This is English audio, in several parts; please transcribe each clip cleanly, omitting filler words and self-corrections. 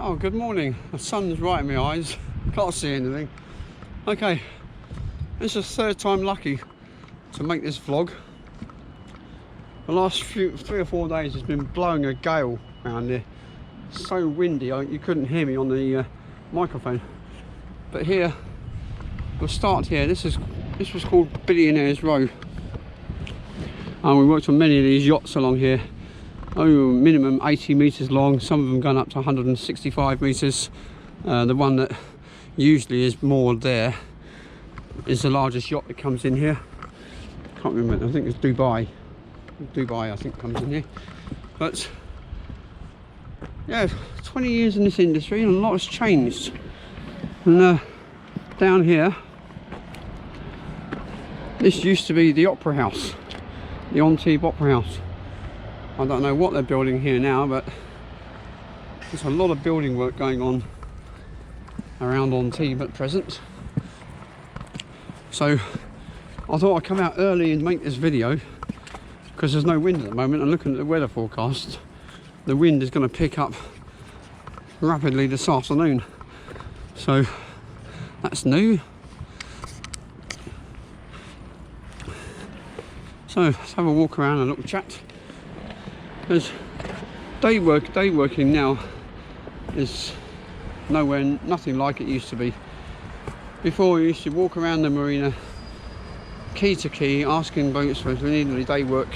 Oh, good morning. The sun's right in my eyes. Can't see anything. Okay, this is the third time lucky to make this vlog. The last 3 or 4 days has been blowing a gale around here. So windy, you couldn't hear me on the microphone. But here, we'll start here. This was called Billionaires Row. And we worked on many of these yachts along here. Oh, minimum 80 metres long, some of them going up to 165 metres. The one that usually is moored there is the largest yacht that comes in here. Can't remember, I think it's Dubai. Dubai, I think, comes in here. But yeah, 20 years in this industry and a lot has changed. And down here, this used to be the Opera House, the Antibes Opera House. I don't know what they're building here now, but there's a lot of building work going on around Antibes at present. So I thought I'd come out early and make this video because there's no wind at the moment. And looking at the weather forecast, the wind is going to pick up rapidly this afternoon. So that's new. So let's have a walk around and a little chat. Because day working now is nothing like it used to be. Before, we used to walk around the marina key to key asking boats for we needed any day work,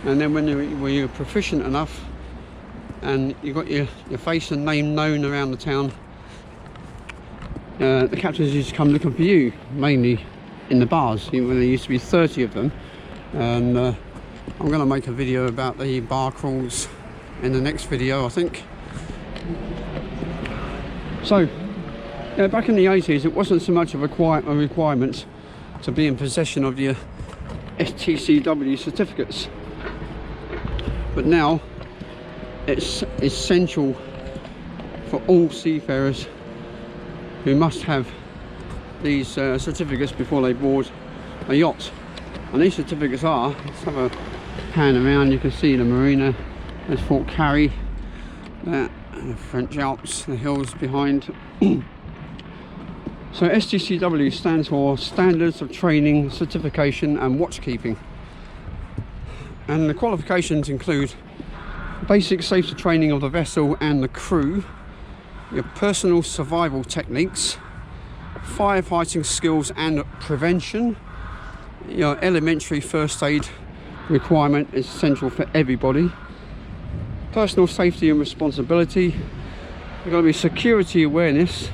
and then when you were proficient enough and you got your face and name known around the town, the captains used to come looking for you, mainly in the bars. When there used to be 30 of them. And I'm going to make a video about the bar crawls in the next video, I think. So yeah, back in the 80s, it wasn't so much of a requirement to be in possession of your STCW certificates, but now it's essential for all seafarers who must have these certificates before they board a yacht. And these certificates are, let's have a pan around, you can see the marina, there's Fort Carry, the French Alps, the hills behind. So STCW stands for Standards of Training, Certification and Watchkeeping. And the qualifications include basic safety training of the vessel and the crew, your personal survival techniques, firefighting skills and prevention. Your elementary first aid requirement is essential for everybody. Personal safety and responsibility. You've got to be security awareness.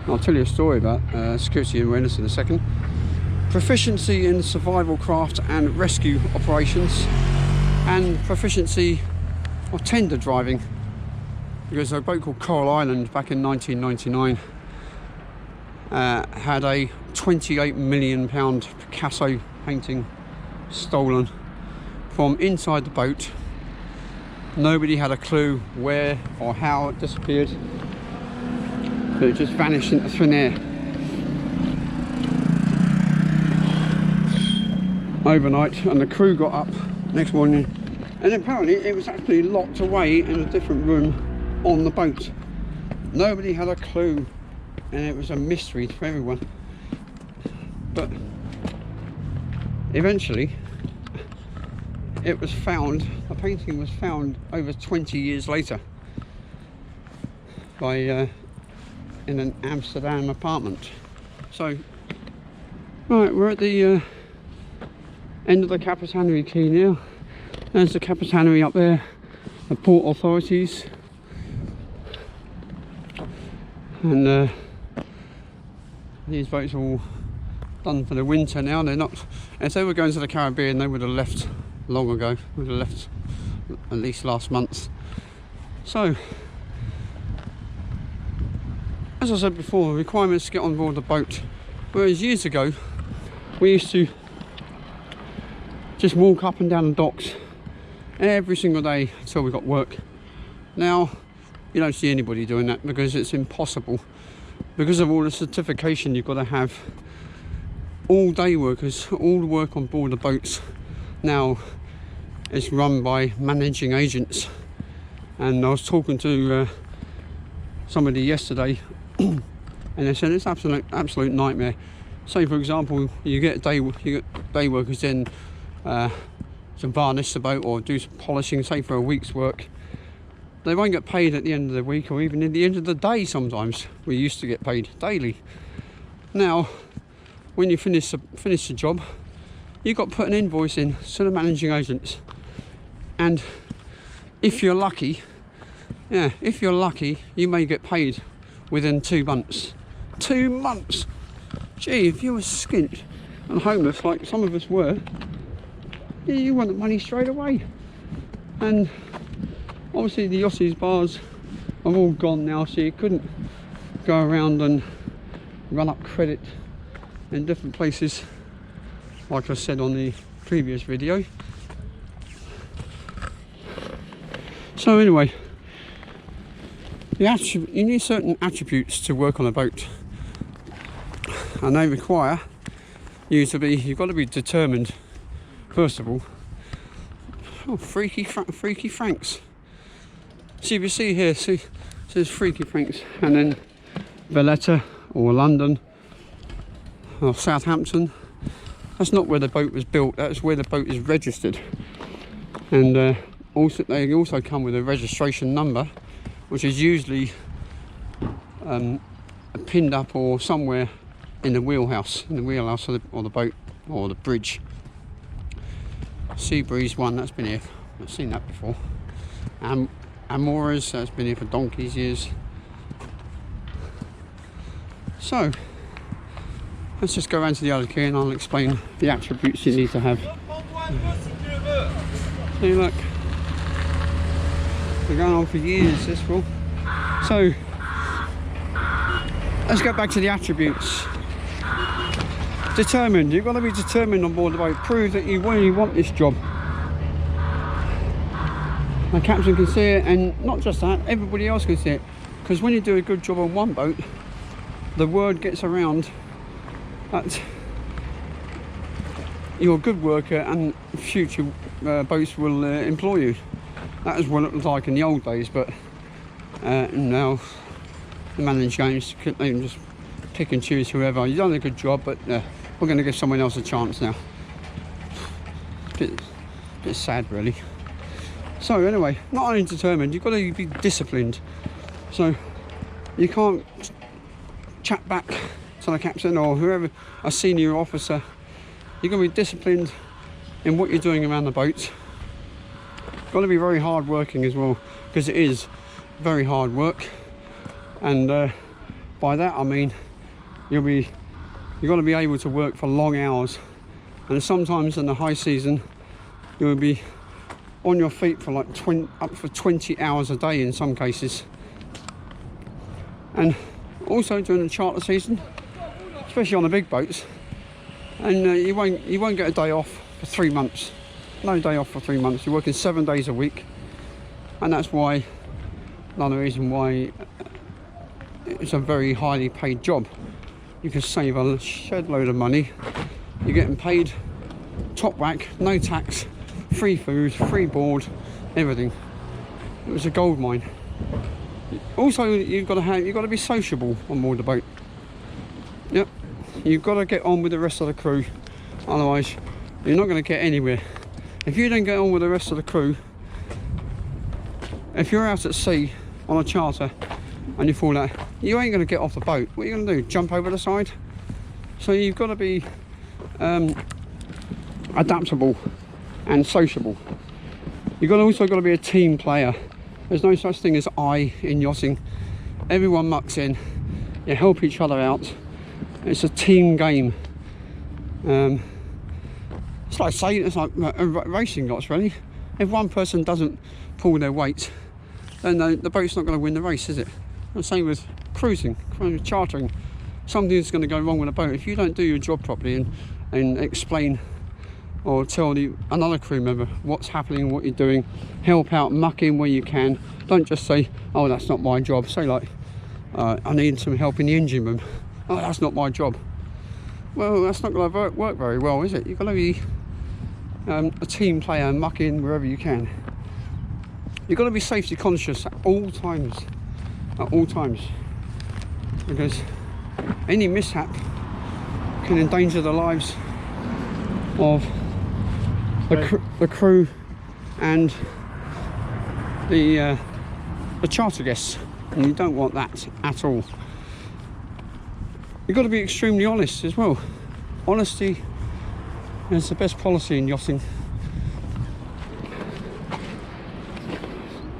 I'll tell you a story about security awareness in a second. Proficiency in survival craft and rescue operations, and proficiency of tender driving, because a boat called Coral Island back in 1999 had a £28 million Picasso painting stolen from inside the boat. Nobody had a clue where or how it disappeared, but it just vanished into thin air overnight, and the crew got up next morning and apparently it was actually locked away in a different room on the boat. Nobody had a clue, and it was a mystery for everyone. But eventually it was found, the painting was found over 20 years later by in an Amsterdam apartment. So right, we're at the end of the Capitanery Quay now. There's the Capitanery up there, the port authorities, and these boats are all done for the winter now. They're not, if they were going to the Caribbean, they would have left long ago, would have left at least last month. So as I said before, requirements to get on board the boat, whereas years ago we used to just walk up and down the docks every single day until we got work. Now you don't see anybody doing that because it's impossible, because of all the certification you've got to have. All day workers, all the work on board the boats now is run by managing agents. And I was talking to somebody yesterday and they said it's absolute nightmare. Say for example, you get day workers in to varnish the boat or do some polishing, say for a week's work. They won't get paid at the end of the week or even at the end of the day. Sometimes we used to get paid daily. Now, when you finish the job, you've got to put an invoice in to the managing agents, and if you're lucky, you may get paid within 2 months. 2 months. Gee, if you were skint and homeless like some of us were, you want the money straight away. And obviously the Aussies bars are all gone now, so you couldn't go around and run up credit in different places like I said on the previous video. So anyway, you need certain attributes to work on a boat, and they require you've got to be determined first of all. Oh, Freaky Franks. So if you see here, it says Freaky Franks, and then Valletta or London or Southampton. That's not where the boat was built, that's where the boat is registered. And they also come with a registration number, which is usually pinned up or somewhere in the wheelhouse or the boat or the bridge. Sea Breeze one, that's been here, I've seen that before. Amoras, that's been here for donkey's years. So let's just go around to the other key and I'll explain the attributes you need to have. See, look, they're going on for years, this will. So let's go back to the attributes. Determined. You've got to be determined on board the boat. Prove that you really want this job. The captain can see it, and not just that, everybody else can see it. Because when you do a good job on one boat, the word gets around that you're a good worker and future boats will employ you. That is what it was like in the old days, but now the managing agents can just pick and choose whoever. You've done a good job, but we're going to give someone else a chance now. Bit sad, really. So anyway, not only determined, you've got to be disciplined. So you can't chat back to the captain or whoever, a senior officer. You're going to be disciplined in what you're doing around the boat. You've got to be very hard working as well, because it is very hard work. And by that I mean you've got to be able to work for long hours, and sometimes in the high season you'll be on your feet for like up for 20 hours a day in some cases. And also during the charter season, especially on the big boats, and you won't get a day off for 3 months. No day off for 3 months. You're working 7 days a week, and that's why another reason why it's a very highly paid job. You can save a shed load of money. You're getting paid top whack, no tax, free food, free board, everything. It was a gold mine. Also, you've got to be sociable on board the boat. Yep, you've got to get on with the rest of the crew, otherwise you're not going to get anywhere. If you don't get on with the rest of the crew, if you're out at sea on a charter and you fall out, you ain't going to get off the boat. What are you going to do? Jump over the side? So you've got to be adaptable and sociable. You've also got to be a team player. There's no such thing as I in yachting. Everyone mucks in. You help each other out. It's a team game. It's like racing yachts, really. If one person doesn't pull their weight, then the boat's not going to win the race, is it? The same with cruising, chartering. Something's going to go wrong with a boat if you don't do your job properly and explain or tell another crew member what's happening, what you're doing. Help out, muck in where you can. Don't just say, oh, that's not my job. Say like, I need some help in the engine room. Oh, that's not my job. Well, that's not going to work very well, is it? You've got to be a team player and muck in wherever you can. You've got to be safety conscious at all times. at all times, because any mishap can endanger the lives of the crew and the charter guests, and you don't want that at all. You've got to be extremely honest as well. Honesty is the best policy in yachting.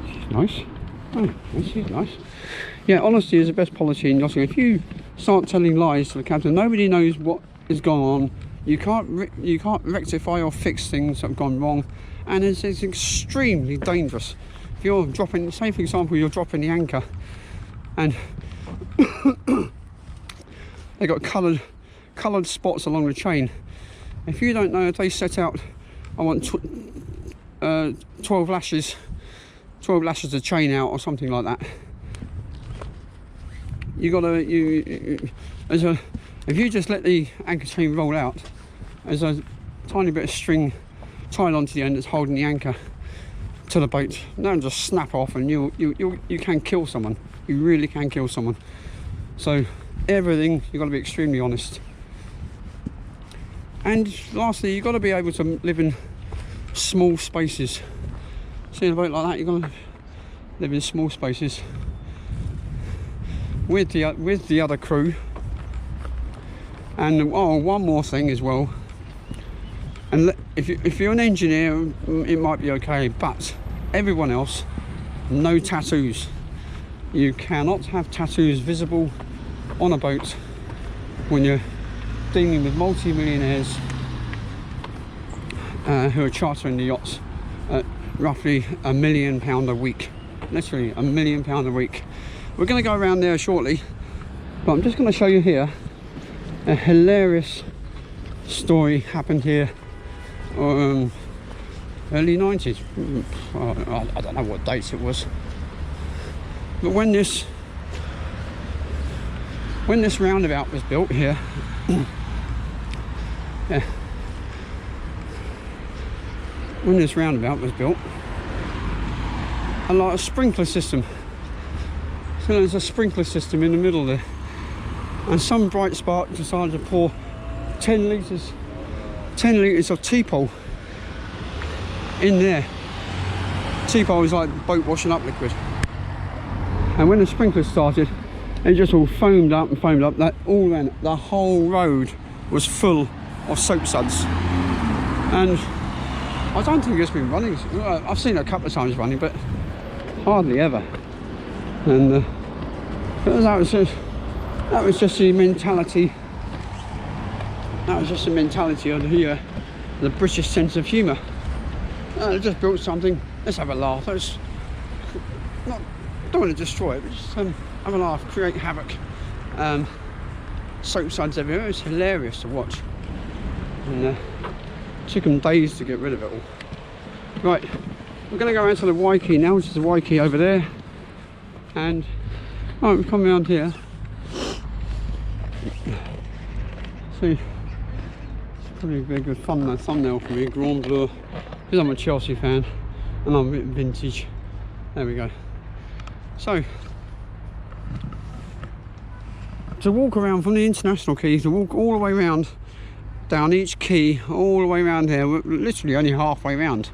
She's nice. Oh, she's nice. Yeah, honesty is the best policy in yachting. If you start telling lies to the captain, nobody knows what is going on. You can't rectify or fix things that have gone wrong, and it's extremely dangerous. If you're dropping, say for example, you're dropping the anchor, and they got coloured spots along the chain. If you don't know, if they set out, I want 12 lashes of chain out or something like that. If you just let the anchor chain roll out, there's a tiny bit of string tied onto the end that's holding the anchor to the boat. Don't just snap off, and you can kill someone. You really can kill someone. So everything, you've got to be extremely honest. And lastly, you've got to be able to live in small spaces. See, in a boat like that, you've got to live in small spaces with the other crew. And one more thing as well. And if you're an engineer, it might be okay, but everyone else, no tattoos. You cannot have tattoos visible on a boat when you're dealing with multi-millionaires who are chartering the yachts at roughly £1 million a week. Literally £1 million a week. We're going to go around there shortly, but I'm just going to show you here a hilarious story happened here early 90s. I don't know what dates it was, but when this roundabout was built here, yeah, when this roundabout was built, a lot of sprinkler system. So there's a sprinkler system in the middle there, and some bright spark decided to pour 10 litres of T-pole in there. T-pole is like boat washing up liquid, and when the sprinkler started, it just all foamed up and foamed up. That all ran, the whole road was full of soap suds, and I don't think it's been running. I've seen it a couple of times running, but hardly ever. And that was just the mentality. That was just the mentality of the British sense of humour. They just built something. Let's have a laugh. Don't want to destroy it, but just have a laugh, create havoc. Soap suds everywhere. It was hilarious to watch, and took them days to get rid of it all. Right, we're going to go around to the Y key now, which is the Y key over there, and right, we've come around here. See, it's probably a very good thumbnail for me, Grand Bleu, because I'm a Chelsea fan and I'm a bit vintage. There we go. So, to walk around from the international quay, to walk all the way around, down each quay, all the way around here, we're literally only halfway round.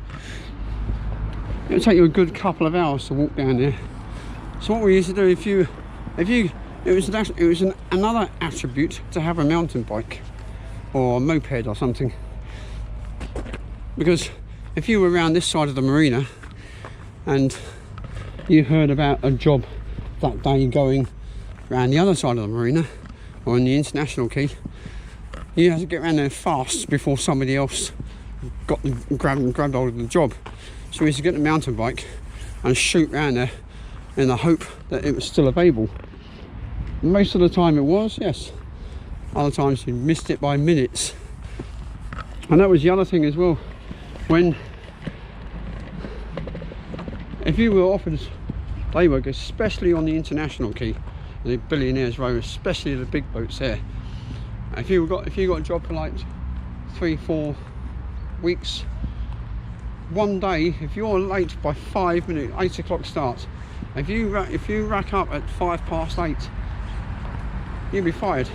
It'll take you a good couple of hours to walk down there. So what we used to do, it was another attribute to have a mountain bike or a moped or something, because if you were around this side of the marina and you heard about a job that day going around the other side of the marina or on the international quay, you had to get around there fast before somebody else grabbed hold of the job. So we used to get the mountain bike and shoot around there in the hope that it was still available. Most of the time it was, yes. Other times you missed it by minutes. And that was the other thing as well. If you were offered day work, especially on the international quay, the billionaires row, especially the big boats there, if you got a job for like 3-4 weeks, one day, if you're late by 5 minutes, 8 o'clock start, If you rack up at 8:05, you'll be fired,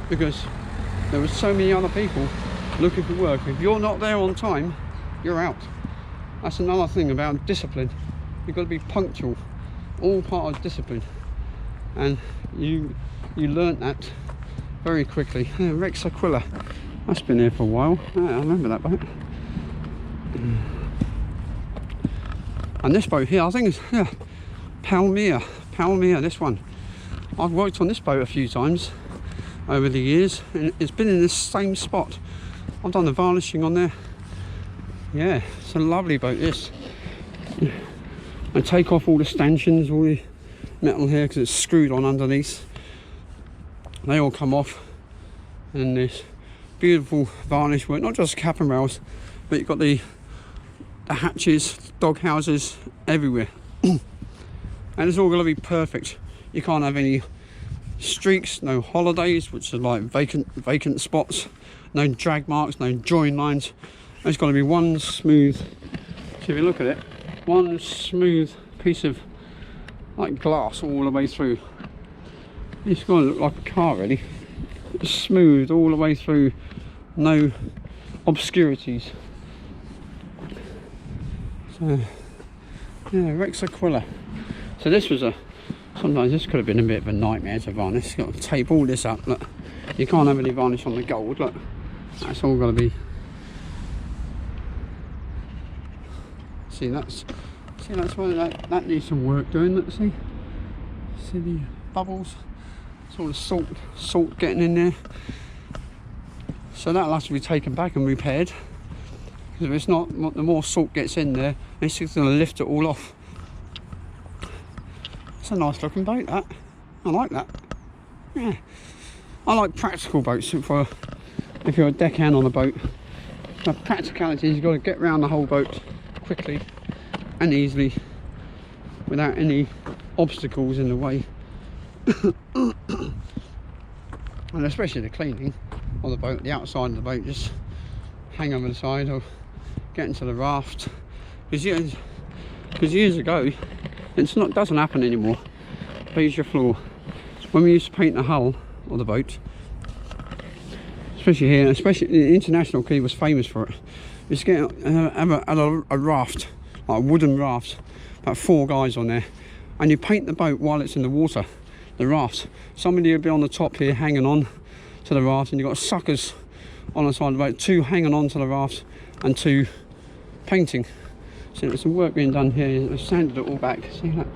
because there were so many other people looking for work. If you're not there on time, you're out. That's another thing about discipline. You've got to be punctual, all part of discipline, and you learnt that very quickly. Rex Aquila, that's been here for a while. I remember that boat. And this boat here, I think it's Palir, this one. I've worked on this boat a few times over the years, and it's been in this same spot. I've done the varnishing on there. Yeah, it's a lovely boat, this. I take off all the stanchions, all the metal here, because it's screwed on underneath. They all come off, and this beautiful varnish work, not just cap and rails, but you've got the hatches, dog houses everywhere. And it's all going to be perfect. You can't have any streaks, no holidays, which are like vacant spots, no drag marks, no join lines. It's got to be one smooth, so if you look at it, one smooth piece of like glass all the way through. It's going to look like a car really. It's smooth all the way through, no obscurities. So yeah, Rex Aquila. So this was sometimes this could have been a bit of a nightmare to varnish. You've got to tape all this up, look. You can't have any varnish on the gold, look. That's all got to be. See that's why that needs some work doing. Let's see the bubbles. It's all the salt getting in there. So that'll have to be taken back and repaired. Because if it's not, the more salt gets in there, it's just going to lift it all off. It's a nice looking boat, that. I like that. Yeah, I like practical boats. If you're a deckhand on a boat, the practicality is you've got to get around the whole boat quickly and easily without any obstacles in the way. And especially the cleaning of the boat, the outside of the boat, just hang over the side or get into the raft. Because years ago, doesn't happen anymore. Beige your floor. When we used to paint the hull of the boat, especially here, especially the International Quay was famous for it. We used to get a raft, like a wooden raft, about 4 guys on there, and you paint the boat while it's in the water, the raft. Somebody would be on the top here hanging on to the raft, and you've got suckers on the side of the boat, 2 hanging on to the raft and 2 painting. So there's some work being done here. They've sanded it all back, see that?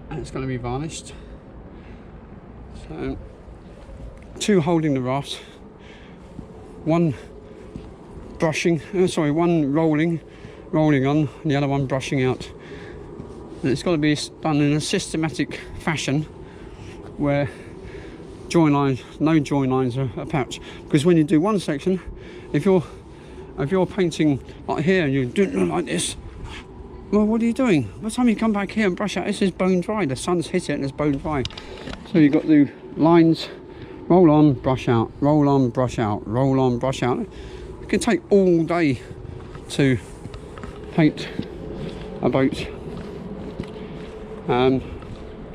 And it's going to be varnished. So 2 holding the raft, 1 brushing, one rolling on, and the other one brushing out. And it's got to be done in a systematic fashion where no join lines are a patch. Because when you do one section, if you're painting like here and you're doing it like this, well, what are you doing? By the time you come back here and brush out, this is bone dry. The sun's hit it and it's bone dry. So you've got the lines, roll on, brush out, roll on, brush out, roll on, brush out. It can take all day to paint a boat. A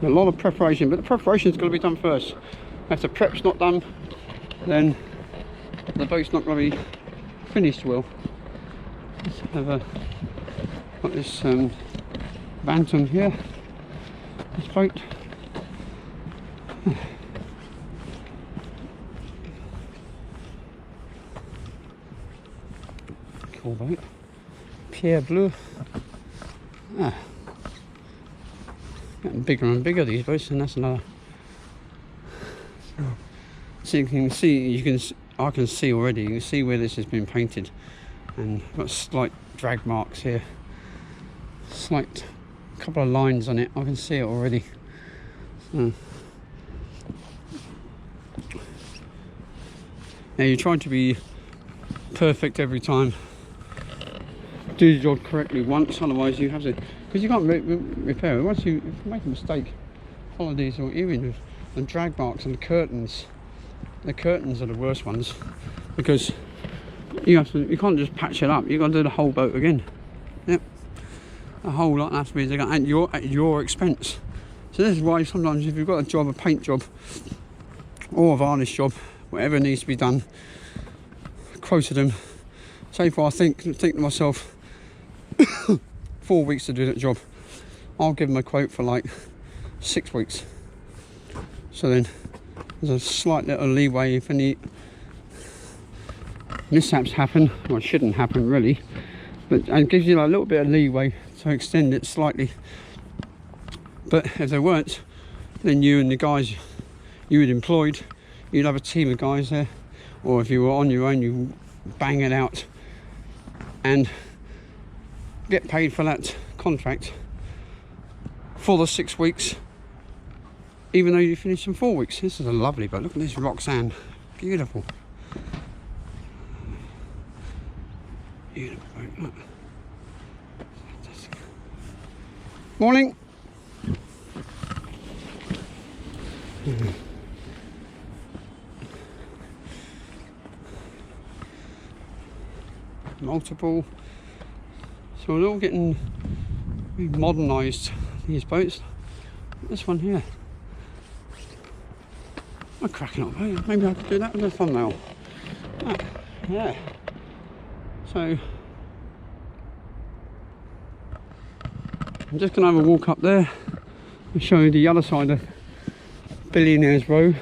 lot of preparation, but the preparation's got to be done first. If the prep's not done, then the boat's not going to be finished well. Let's have got this Bantam here, this boat. Cool boat. Pierre Bleu. Getting bigger and bigger, these boats, and that's another. So you can see, I can see already. You can see where this has been painted, and got slight drag marks here. Slight couple of lines on it. I can see it already. So. Now you're trying to be perfect every time. Do the job correctly once, otherwise you have to, because you can't repair it. Once you make a mistake, holidays or even the drag marks and the curtains are the worst ones, because you can't just patch it up. You've got to do the whole boat again. Yep. a whole lot, and that's means they're going at your expense. So this is why sometimes if you've got a job, a paint job or a varnish job, whatever needs to be done, quoted them. Say if I think to myself 4 weeks to do that job, I'll give them a quote for like 6 weeks. So then there's a slight little leeway if any mishaps happen, well, it shouldn't happen really, but it gives you like a little bit of leeway to extend it slightly. But if there weren't, then you and the guys you had employed, you'd have a team of guys there, or if you were on your own, you bang it out and get paid for that contract for the 6 weeks, even though you finish in 4 weeks. This is a lovely boat. Look at this rock sand, beautiful. Beautiful boat. Look. Fantastic. Morning. Multiple. So we're all getting modernised, these boats. This one here. I'm cracking up. Maybe I could do that with a thumbnail. Yeah. So I'm just going to have a walk up there and show you the other side of Billionaires Row,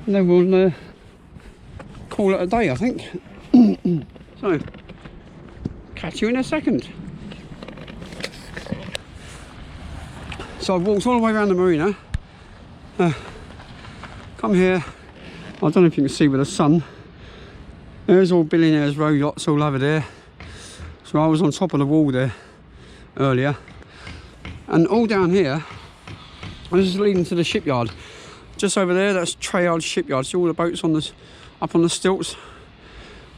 and then we'll call it a day, I think. So, catch you in a second. So I've walked all the way around the marina, come here. I don't know if you can see with the sun, there's all Billionaires Row yachts all over there. So I was on top of the wall there earlier, and all down here, this is leading to the shipyard. Just over there, that's Treyard Shipyard. See all the boats on this, up on the stilts.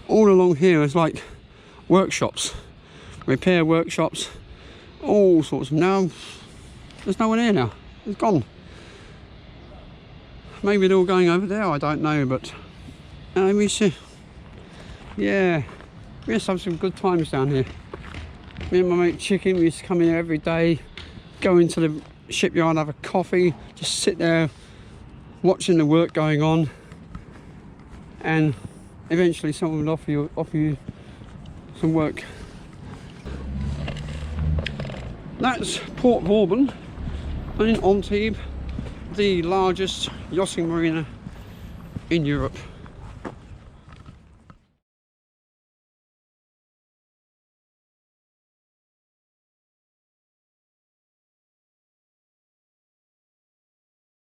All along here is like workshops, repair workshops, all sorts. Now there's no one here now. It's gone. Maybe they're all going over there. I don't know, but we see. Yeah, we used to have some good times down here. Me and my mate Chicken, we used to come in here every day, go into the shipyard, have a coffee, just sit there watching the work going on, and eventually someone would offer you some work. That's Port Vauban in Antibes, the largest yachting marina in Europe.